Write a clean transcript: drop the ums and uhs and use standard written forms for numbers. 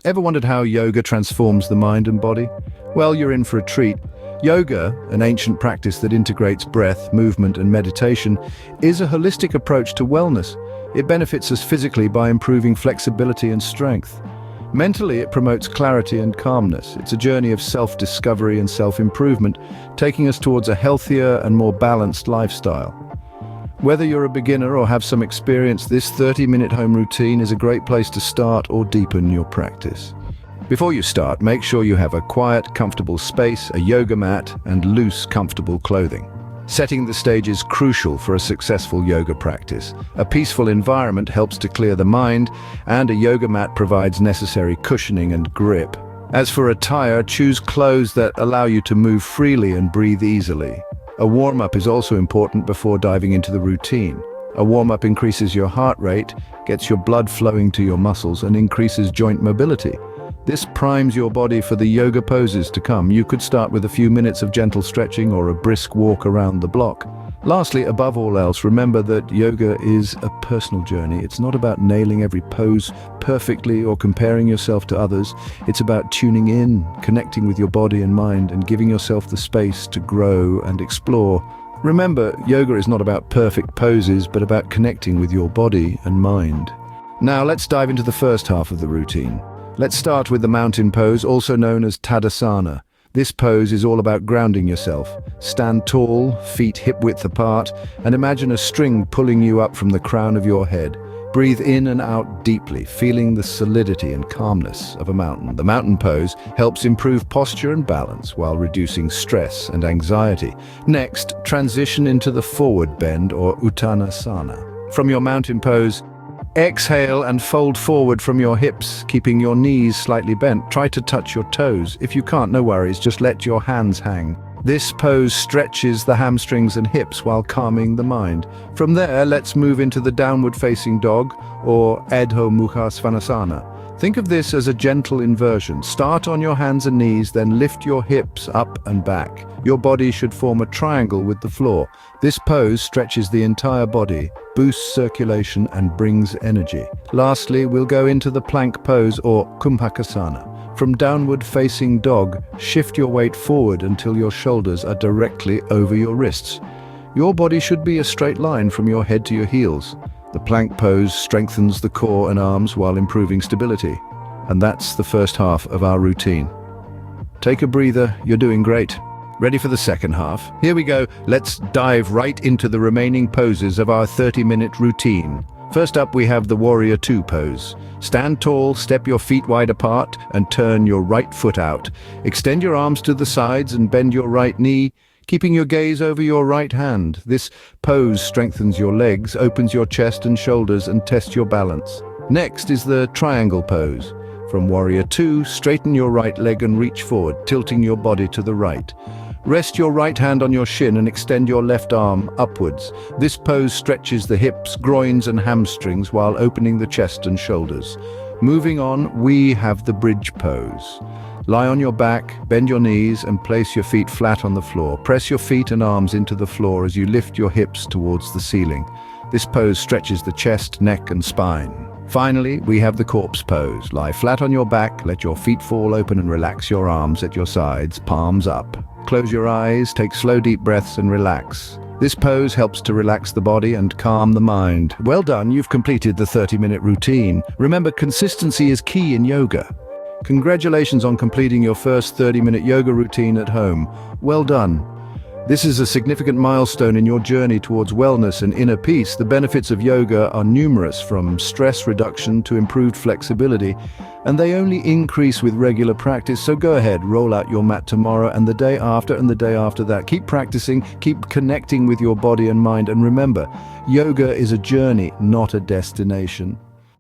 Ever wondered how yoga transforms the mind and body? Well, you're in for a treat. Yoga, an ancient practice that integrates breath, movement, and meditation, is a holistic approach to wellness. It benefits us physically by improving flexibility and strength. Mentally, it promotes clarity and calmness. It's a journey of self-discovery and self-improvement, taking us towards a healthier and more balanced lifestyle. Whether you're a beginner or have some experience, this 30-minute home routine is a great place to start or deepen your practice. Before you start, make sure you have a quiet, comfortable space, a yoga mat, and loose, comfortable clothing. Setting the stage is crucial for a successful yoga practice. A peaceful environment helps to clear the mind, and a yoga mat provides necessary cushioning and grip. As for attire, choose clothes that allow you to move freely and breathe easily. A warm-up is also important before diving into the routine. A warm-up increases your heart rate, gets your blood flowing to your muscles, and increases joint mobility. This primes your body for the yoga poses to come. You could start with a few minutes of gentle stretching or a brisk walk around the block. Lastly, above all else, remember that yoga is a personal journey. It's not about nailing every pose perfectly or comparing yourself to others. It's about tuning in, connecting with your body and mind, and giving yourself the space to grow and explore. Remember, yoga is not about perfect poses, but about connecting with your body and mind. Now let's dive into the first half of the routine. Let's start with the mountain pose, also known as Tadasana. This pose is all about grounding yourself. Stand tall, feet hip-width apart, and imagine a string pulling you up from the crown of your head. Breathe in and out deeply, feeling the solidity and calmness of a mountain. The mountain pose helps improve posture and balance while reducing stress and anxiety. Next, transition into the forward bend or Uttanasana. From your mountain pose, exhale and fold forward from your hips, keeping your knees slightly bent. Try to touch your toes. If you can't, no worries, just let your hands hang. This pose stretches the hamstrings and hips while calming the mind. From there, let's move into the downward facing dog or Adho Mukha Svanasana. Think of this as a gentle inversion. Start on your hands and knees, then lift your hips up and back. Your body should form a triangle with the floor. This pose stretches the entire body, boosts circulation, and brings energy. Lastly, we'll go into the plank pose or Kumbhakasana. From downward facing dog, shift your weight forward until your shoulders are directly over your wrists. Your body should be a straight line from your head to your heels. The plank pose strengthens the core and arms while improving stability. And that's the first half of our routine. Take a breather, you're doing great. Ready for the second half? Here we go, let's dive right into the remaining poses of our 30-minute routine. First up, we have the Warrior Two pose. Stand tall, step your feet wide apart, and turn your right foot out. Extend your arms to the sides and bend your right knee, keeping your gaze over your right hand. This pose strengthens your legs, opens your chest and shoulders, and tests your balance. Next is the triangle pose. From Warrior Two, straighten your right leg and reach forward, tilting your body to the right. Rest your right hand on your shin and extend your left arm upwards. This pose stretches the hips, groins, and hamstrings while opening the chest and shoulders. Moving on, we have the bridge pose. Lie on your back, bend your knees, and place your feet flat on the floor. Press your feet and arms into the floor as you lift your hips towards the ceiling. This pose stretches the chest, neck, and spine. Finally, we have the corpse pose. Lie flat on your back, let your feet fall open and relax your arms at your sides, palms up. Close your eyes, take slow deep breaths and relax. This pose helps to relax the body and calm the mind. Well done, you've completed the 30-minute routine. Remember, consistency is key in yoga. Congratulations on completing your first 30-minute yoga routine at home. Well done. This is a significant milestone in your journey towards wellness and inner peace. The benefits of yoga are numerous, from stress reduction to improved flexibility, and they only increase with regular practice. So go ahead, roll out your mat tomorrow and the day after and the day after that. Keep practicing, keep connecting with your body and mind, and remember, yoga is a journey, not a destination.